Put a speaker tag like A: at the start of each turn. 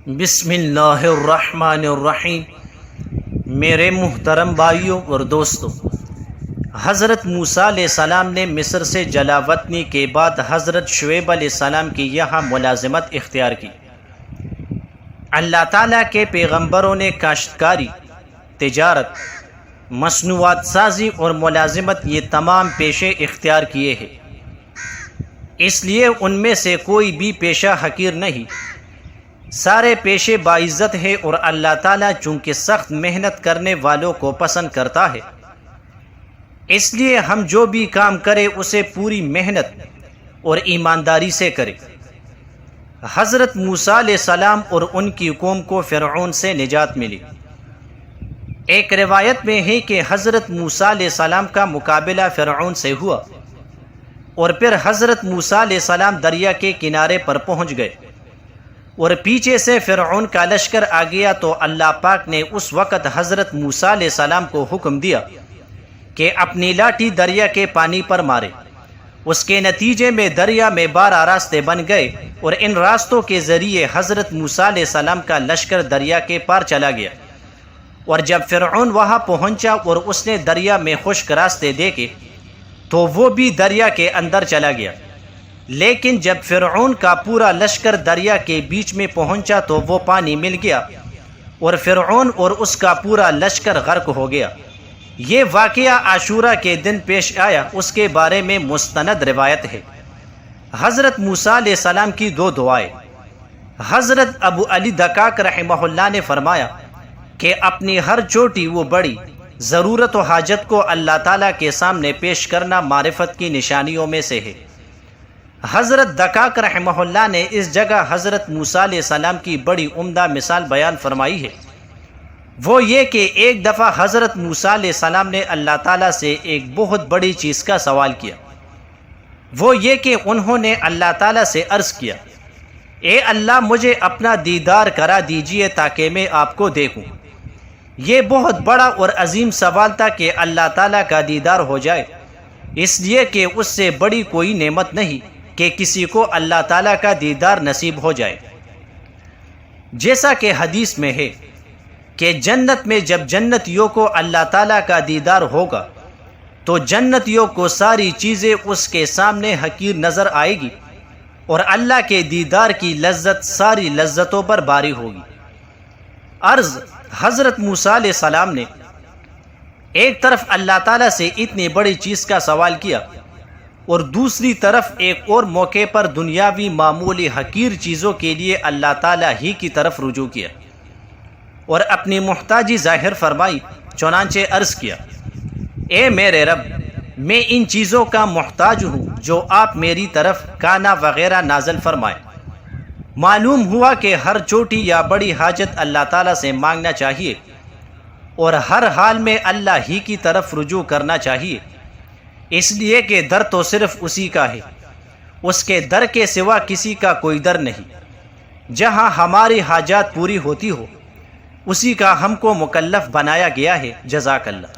A: بسم اللہ الرحمن الرحیم۔ میرے محترم بھائیوں اور دوستوں، حضرت موسیٰ علیہ السلام نے مصر سے جلاوطنی کے بعد حضرت شعیب علیہ السلام کی یہاں ملازمت اختیار کی۔ اللہ تعالیٰ کے پیغمبروں نے کاشتکاری، تجارت، مصنوعات سازی اور ملازمت یہ تمام پیشے اختیار کیے ہیں، اس لیے ان میں سے کوئی بھی پیشہ حقیر نہیں، سارے پیشے باعزت ہے، اور اللہ تعالیٰ چونکہ سخت محنت کرنے والوں کو پسند کرتا ہے، اس لیے ہم جو بھی کام کرے اسے پوری محنت اور ایمانداری سے کرے۔ حضرت موسیٰ علیہ السلام اور ان کی قوم کو فرعون سے نجات ملی۔ ایک روایت میں ہے کہ حضرت موسیٰ علیہ السلام کا مقابلہ فرعون سے ہوا، اور پھر حضرت موسیٰ علیہ السلام دریا کے کنارے پر پہنچ گئے، اور پیچھے سے فرعون کا لشکر آ گیا، تو اللہ پاک نے اس وقت حضرت موسیٰ علیہ السلام کو حکم دیا کہ اپنی لاٹھی دریا کے پانی پر مارے۔ اس کے نتیجے میں دریا میں 12 راستے بن گئے، اور ان راستوں کے ذریعے حضرت موسیٰ علیہ السلام کا لشکر دریا کے پار چلا گیا۔ اور جب فرعون وہاں پہنچا اور اس نے دریا میں خشک راستے دیکھے تو وہ بھی دریا کے اندر چلا گیا، لیکن جب فرعون کا پورا لشکر دریا کے بیچ میں پہنچا تو وہ پانی مل گیا، اور فرعون اور اس کا پورا لشکر غرق ہو گیا۔ یہ واقعہ عاشورہ کے دن پیش آیا، اس کے بارے میں مستند روایت ہے۔ حضرت موسیٰ علیہ السلام کی 2 دعائیں۔ حضرت ابو علی دقاق رحمہ اللہ نے فرمایا کہ اپنی ہر چھوٹی و بڑی ضرورت و حاجت کو اللہ تعالیٰ کے سامنے پیش کرنا معرفت کی نشانیوں میں سے ہے۔ حضرت دقاق رحمہ اللہ نے اس جگہ حضرت موسیٰ علیہ السلام کی بڑی عمدہ مثال بیان فرمائی ہے۔ وہ یہ کہ ایک دفعہ حضرت موسیٰ علیہ السلام نے اللہ تعالیٰ سے ایک بہت بڑی چیز کا سوال کیا۔ وہ یہ کہ انہوں نے اللہ تعالیٰ سے عرض کیا، اے اللہ، مجھے اپنا دیدار کرا دیجئے تاکہ میں آپ کو دیکھوں۔ یہ بہت بڑا اور عظیم سوال تھا کہ اللہ تعالیٰ کا دیدار ہو جائے، اس لیے کہ اس سے بڑی کوئی نعمت نہیں کہ کسی کو اللہ تعالیٰ کا دیدار نصیب ہو جائے۔ جیسا کہ حدیث میں ہے کہ جنت میں جب جنتیوں کو اللہ تعالیٰ کا دیدار ہوگا تو جنتیوں کو ساری چیزیں اس کے سامنے حقیر نظر آئے گی، اور اللہ کے دیدار کی لذت ساری لذتوں پر باری ہوگی۔ عرض، حضرت موسیٰ علیہ السلام نے ایک طرف اللہ تعالیٰ سے اتنی بڑی چیز کا سوال کیا، اور دوسری طرف ایک اور موقع پر دنیاوی معمولی حقیر چیزوں کے لیے اللہ تعالیٰ ہی کی طرف رجوع کیا، اور اپنی محتاجی ظاہر فرمائی۔ چنانچہ عرض کیا، اے میرے رب، میں ان چیزوں کا محتاج ہوں جو آپ میری طرف کانا وغیرہ نازل فرمائے۔ معلوم ہوا کہ ہر چھوٹی یا بڑی حاجت اللہ تعالیٰ سے مانگنا چاہیے، اور ہر حال میں اللہ ہی کی طرف رجوع کرنا چاہیے، اس لیے کہ در تو صرف اسی کا ہے، اس کے در کے سوا کسی کا کوئی در نہیں۔ جہاں ہماری حاجات پوری ہوتی ہو، اسی کا ہم کو مکلف بنایا گیا ہے۔ جزاک اللہ۔